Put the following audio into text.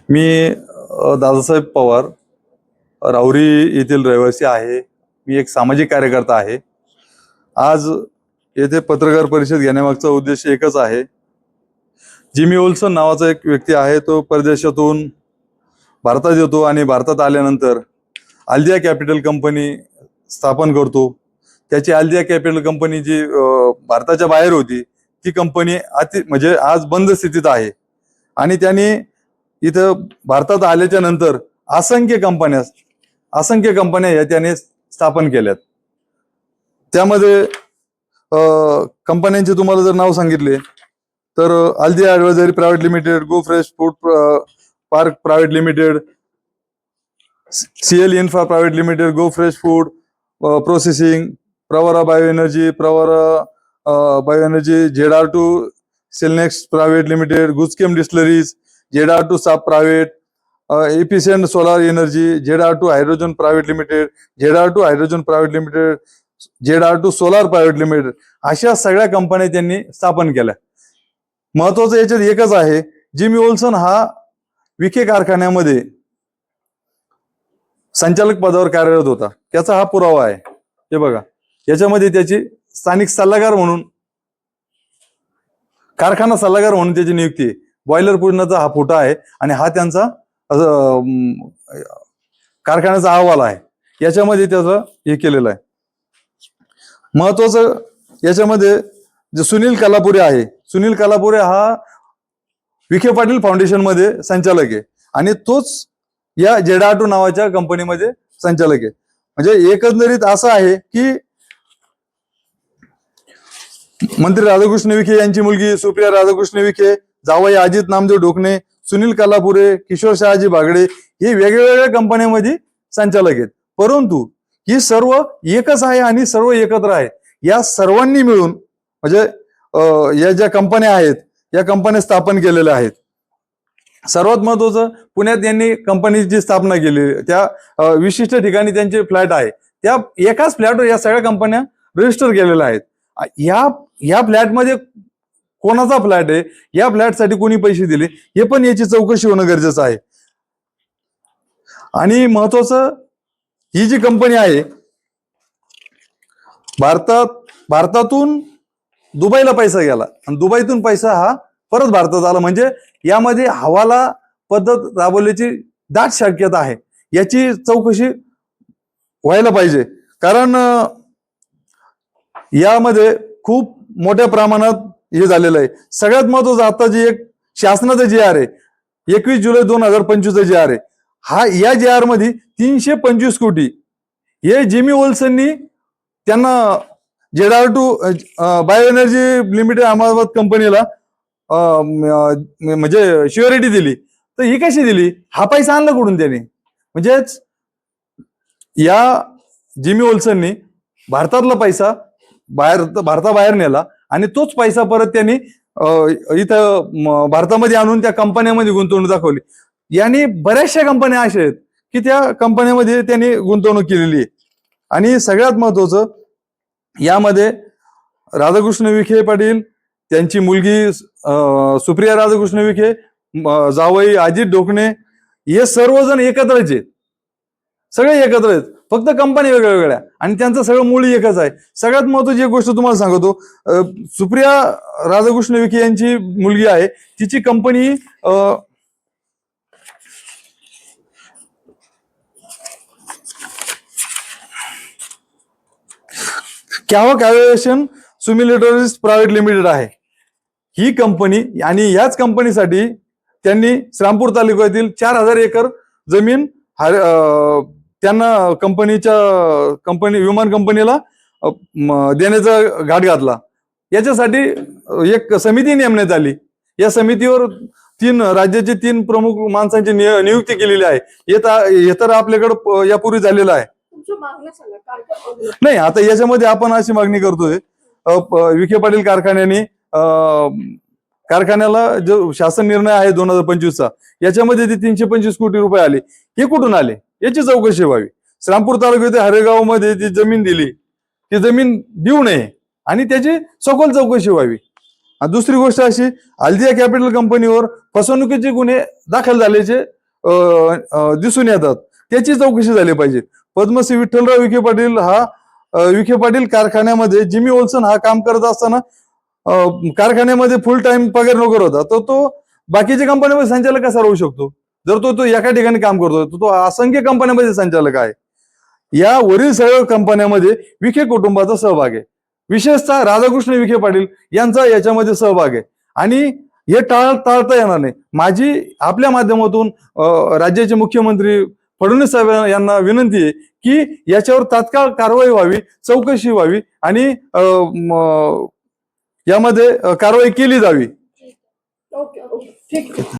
मी दादासाहेब पवार, राहुरी येथील रहिवासी आहे. मी एक सामाजिक कार्यकर्ता आहे. आज येथे पत्रकार परिषद घेण्यामागचा उद्देश एकच आहे. जिमी ओल्सन नावाचा एक व्यक्ती आहे, तो परदेशातून भारतात येतो आणि भारतात आल्यानंतर आल्दिया कॅपिटल कंपनी स्थापन करतो. त्याची आल्दिया कॅपिटल कंपनी जी भारताच्या बाहेर होती, ती कंपनी म्हणजे आज बंद स्थितीत आहे. आणि त्यांनी इथं भारतात आल्याच्या नंतर असंख्य कंपन्या या त्याने स्थापन केल्यात. त्यामध्ये कंपन्यांचे तुम्हाला जर नाव सांगितले तर आल्दिया advisory private limited, go fresh food park private limited, CL infra private limited, go fresh food processing, Pravara bioenergy, ZR2 Cellnex private limited, Gujchem distilleries, ZR2 साप प्रायव्हेट, एपिसेंट solar energy, ZR2 hydrogen private limited, ZR2 hydrogen private limited, ZR2 solar private limited, अशा सगळ्या कंपन्या त्यांनी स्थापन केल्या. महत्वाचं याच्यात एकच आहे, जिमी ओल्सन हा विखे कारखान्यामध्ये संचालक पदावर कार्यरत होता. त्याचा हा पुरावा आहे. हे बघा, याच्यामध्ये त्याची स्थानिक सल्लागार म्हणून, कारखाना सल्लागार म्हणून त्याची नियुक्ती आहे. बॉयलर पूजनाचा हा फोटो आहे आणि हा त्यांचा कारखान्याचा अहवाल आहे. याच्यामध्ये त्याचं हे केलेलं आहे. महत्वाचं याच्यामध्ये जे सुनील कलापुरे आहे, सुनील कलापुरे हा विखे पाटील फाउंडेशन मध्ये संचालक आहे आणि तोच या ZR2 नावाच्या कंपनीमध्ये संचालक आहे. म्हणजे एकंदरीत असं आहे की मंत्री राधाकृष्ण विखे यांची मुलगी सुप्रिया राधाकृष्ण विखे, जावई अजित नामदेव ढोकणे, सुनील कलापुरे, किशोर शहाजी बागडे हे वेगवेगळ्या कंपन्यांमध्ये संचालक आहेत. परंतु ही सर्व एकच आहे आणि सर्व एकत्र आहे. या सर्वांनी मिळून म्हणजे या ज्या कंपन्या आहेत, या कंपन्या स्थापन केलेल्या आहेत. सर्वात महत्वाचं, पुण्यात यांनी कंपनीची स्थापना केली. त्या विशिष्ट ठिकाणी त्यांचे फ्लॅट आहे. त्या एकाच फ्लॅटवर या सगळ्या कंपन्या रजिस्टर केलेल्या आहेत. या फ्लॅटमध्ये कोणाचा फ्लॅट आहे, या फ्लॅटसाठी कोणी पैसे दिले, हे पण याची चौकशी होणं गरजेचं आहे. आणि महत्वाचं, ही जी कंपनी आहे, भारतातून दुबईला पैसा गेला आणि दुबईतून पैसा हा परत भारतात आला. म्हणजे यामध्ये हवाला पद्धत राबवल्याची दाट शक्यता आहे. याची चौकशी व्हायला पाहिजे, कारण यामध्ये खूप मोठ्या प्रमाणात हे झालेलं आहे. सगळ्यात महत्वाचं, आता जी एक शासनाचा GR आहे, 21 जुलै 2025 GR आहे, हा या GR मध्ये 325 कोटी हे जिमी ओल्सननी त्यांना ZR2 बायोएनर्जी लिमिटेड अहमदाबाद कंपनीला म्हणजे श्युरिटी दिली. तर ही कशी दिली? हा पैसा आणला कुठून त्याने? म्हणजेच या जिमी ओल्सननी भारतातला पैसा भारताबाहेर नेला आणि तोच पैसा परत त्यांनी इथं भारतामध्ये आणून त्या कंपन्यांमध्ये गुंतवणूक दाखवली. यांनी बऱ्याचशा कंपन्या अशा आहेत की त्या कंपन्यांमध्ये त्यांनी गुंतवणूक केलेली आहे. आणि सगळ्यात महत्वाचं, यामध्ये राधाकृष्ण विखे पाटील, त्यांची मुलगी सुप्रिया राधाकृष्ण विखे, जावई अजित ढोकणे, हे सर्वजण एकत्रच आहेत. सगळे एकत्र आहेत, फक्त कंपनी वेगळ्या आणि त्यांचं सगळं मूळ एकच आहे. सगळ्यात महत्वाची एक गोष्ट तुम्हाला सांगतो, सुप्रिया राधाकृष्ण विखे यांची मुलगी आहे, तिची company कॅवक aviation simulators private limited आहे ही कंपनी. आणि याच कंपनीसाठी त्यांनी श्रामपूर तालुक्यातील 4000 एकर जमीन त्यांना विमान कंपनीला देण्याचा घाट घातला. याच्यासाठी एक समिती नेमण्यात आली. या समितीवर राज्याचे 3 प्रमुख माणसांची नियुक्ती केलेली आहे. हे तर आपल्याकडे यापूर्वी झालेलं आहे. नाही, आता याच्यामध्ये आपण अशी मागणी करतोय, विखे पाटील कारखान्याला जो शासन निर्णय आहे 2025चा, याच्यामध्ये ते 325 कोटी रुपये आले. हे कुठून आले याची चौकशी व्हावी. श्रामपूर तालुक्यातील हरेगाव मध्ये जी जमीन दिली, ती जमीन देऊ नये आणि त्याची सखोल चौकशी व्हावी. आणि दुसरी गोष्ट अशी, हल्दिया कॅपिटल कंपनीवर फसवणुकीचे गुन्हे दाखल झाल्याचे दिसून येतात, त्याची चौकशी झाली पाहिजे. पद्मश्री विठ्ठलराव विखे पाटील विखे पाटील कारखान्यामध्ये जिमी ओल्सन हा काम करत असताना कारखान्यामध्ये फुल टाइम पगार नोकर होता, तर तो बाकीच्या कंपन्यांमध्ये संचालक कसा राहू शकतो? जर तो एका ठिकाणी काम करतो, तो असंख्य कंपन्यांमध्ये संचालक आहे. या वरील सर्व कंपन्यांमध्ये विखे कुटुंबाचा सहभाग आहे. विशेषतः राधाकृष्ण विखे पाटील यांचा याच्यामध्ये सहभाग आहे आणि हे टाळता येणार नाही. माझी आपल्या माध्यमातून राज्याचे मुख्यमंत्री फडणवीस साहेब यांना विनंती आहे की याच्यावर तात्काळ कारवाई व्हावी, चौकशी व्हावी आणि यामध्ये कारवाई केली जावी. ओके, ठीक आहे.